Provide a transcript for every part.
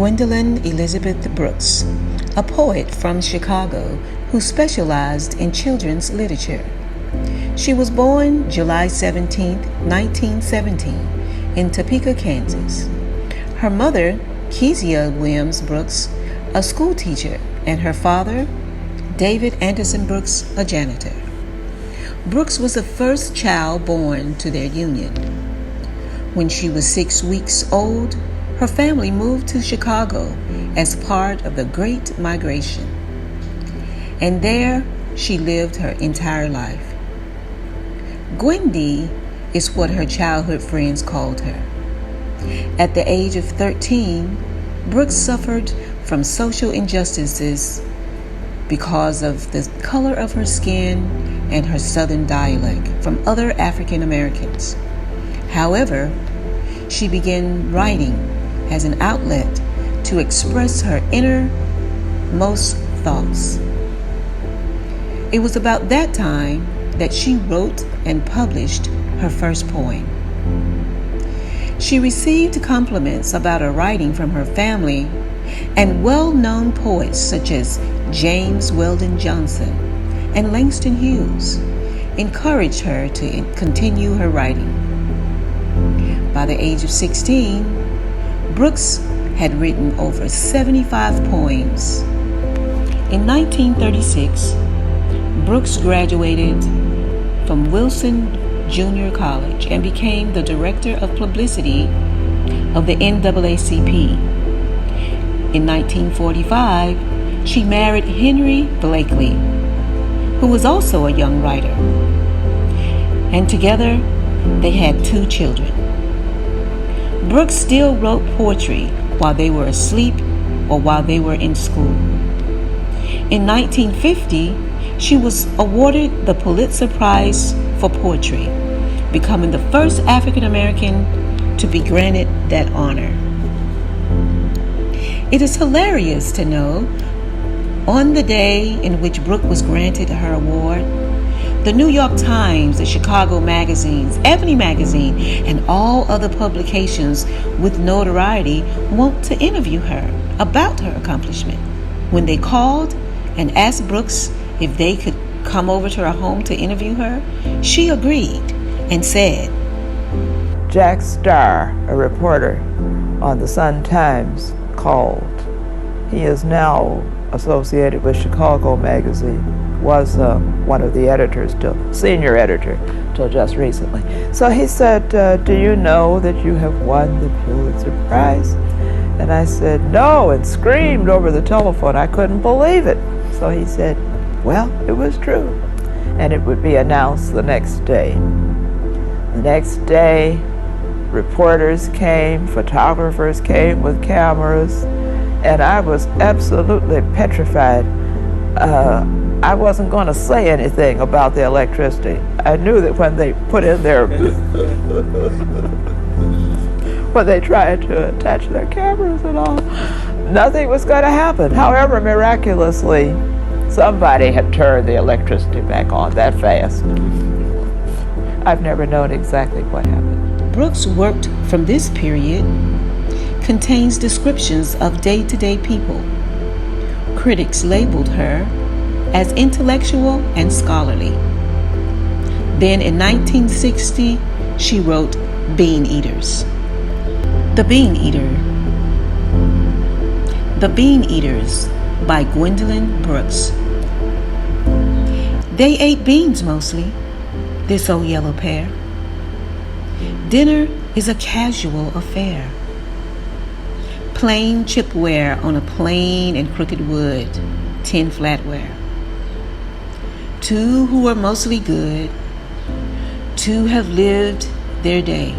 Gwendolyn Elizabeth Brooks, a poet from Chicago who specialized in children's literature. She was born July 17, 1917, in Topeka, Kansas. Her mother, Kezia Williams Brooks, a school teacher, and her father, David Anderson Brooks, a janitor. Brooks was the first child born to their union. When she was 6 weeks old, her family moved to Chicago as part of the Great Migration. And there she lived her entire life. Gwendy is what her childhood friends called her. At the age of 13, Brooks suffered from social injustices because of the color of her skin and her southern dialect from other African Americans. However, she began writing as an outlet to express her innermost thoughts. It was about that time that she wrote and published her first poem. She received compliments about her writing from her family, and well-known poets such as James Weldon Johnson and Langston Hughes encouraged her to continue her writing. By the age of 16, Brooks had written over 75 poems. In 1936, Brooks graduated from Wilson Junior College and became the director of publicity of the NAACP. In 1945, she married Henry Blakely, who was also a young writer, and together they had 2 children. Brooks still wrote poetry while they were asleep or while they were in school. In 1950, she was awarded the Pulitzer Prize for Poetry, becoming the first African American to be granted that honor. It is hilarious to know, on the day in which Brooks was granted her award, the New York Times, the Chicago magazines, Ebony magazine, and all other publications with notoriety want to interview her about her accomplishment. When they called and asked Brooks if they could come over to her home to interview her, she agreed and said, Jack Starr, a reporter on the Sun-Times, called. He is now associated with Chicago magazine, was one of the editors, senior editor, till just recently. So he said, do you know that you have won the Pulitzer Prize? And I said, no, and screamed over the telephone. I couldn't believe it. So he said, well, it was true. And it would be announced the next day. The next day, reporters came, photographers came with cameras, and I was absolutely petrified. I wasn't going to say anything about the electricity. I knew that when they put in their, when they tried to attach their cameras and all, nothing was going to happen. However, miraculously, somebody had turned the electricity back on that fast. I've never known exactly what happened. Brooks' work from this period contains descriptions of day-to-day people. Critics labeled her as intellectual and scholarly. Then in 1960, she wrote BEANIEATERS. The BEANIEATERS by Gwendolyn Brooks. They ate beans mostly, this old yellow pair. Dinner is a casual affair. Plain chipware on a plain and crooked wood, tin flatware. 2 who are mostly good, 2 have lived their day,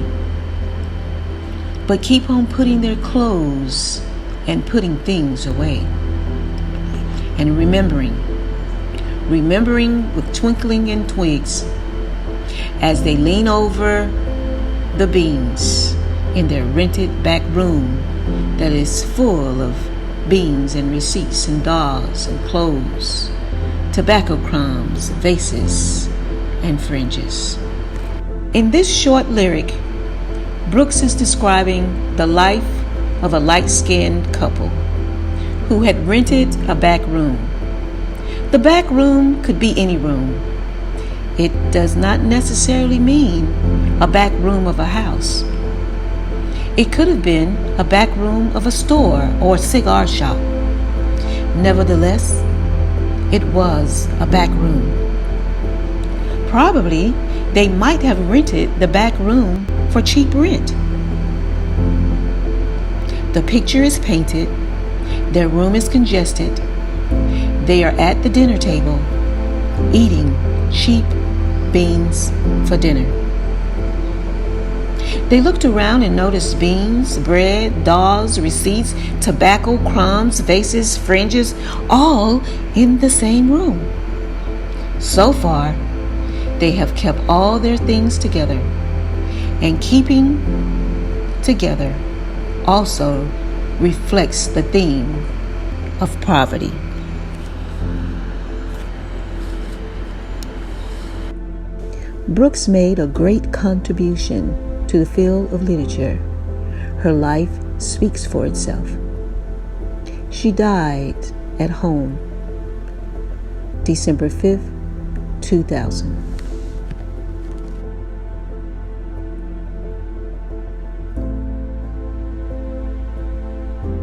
but keep on putting their clothes and putting things away. And remembering with twinkling and twigs as they lean over the beans in their rented back room that is full of beans and receipts and dolls and clothes, tobacco crumbs, vases, and fringes. In this short lyric, Brooks is describing the life of a light-skinned couple who had rented a back room. The back room could be any room. It does not necessarily mean a back room of a house. It could have been a back room of a store or cigar shop. Nevertheless, it was a back room. Probably they might have rented the back room for cheap rent. The picture is painted. Their room is congested. They are at the dinner table, eating cheap beans for dinner. They looked around and noticed beans, bread, dolls, receipts, tobacco, crumbs, vases, fringes, all in the same room. So far, they have kept all their things together, and keeping together also reflects the theme of poverty. Brooks made a great contribution to the field of literature. Her life speaks for itself. She died at home December 5th, 2000.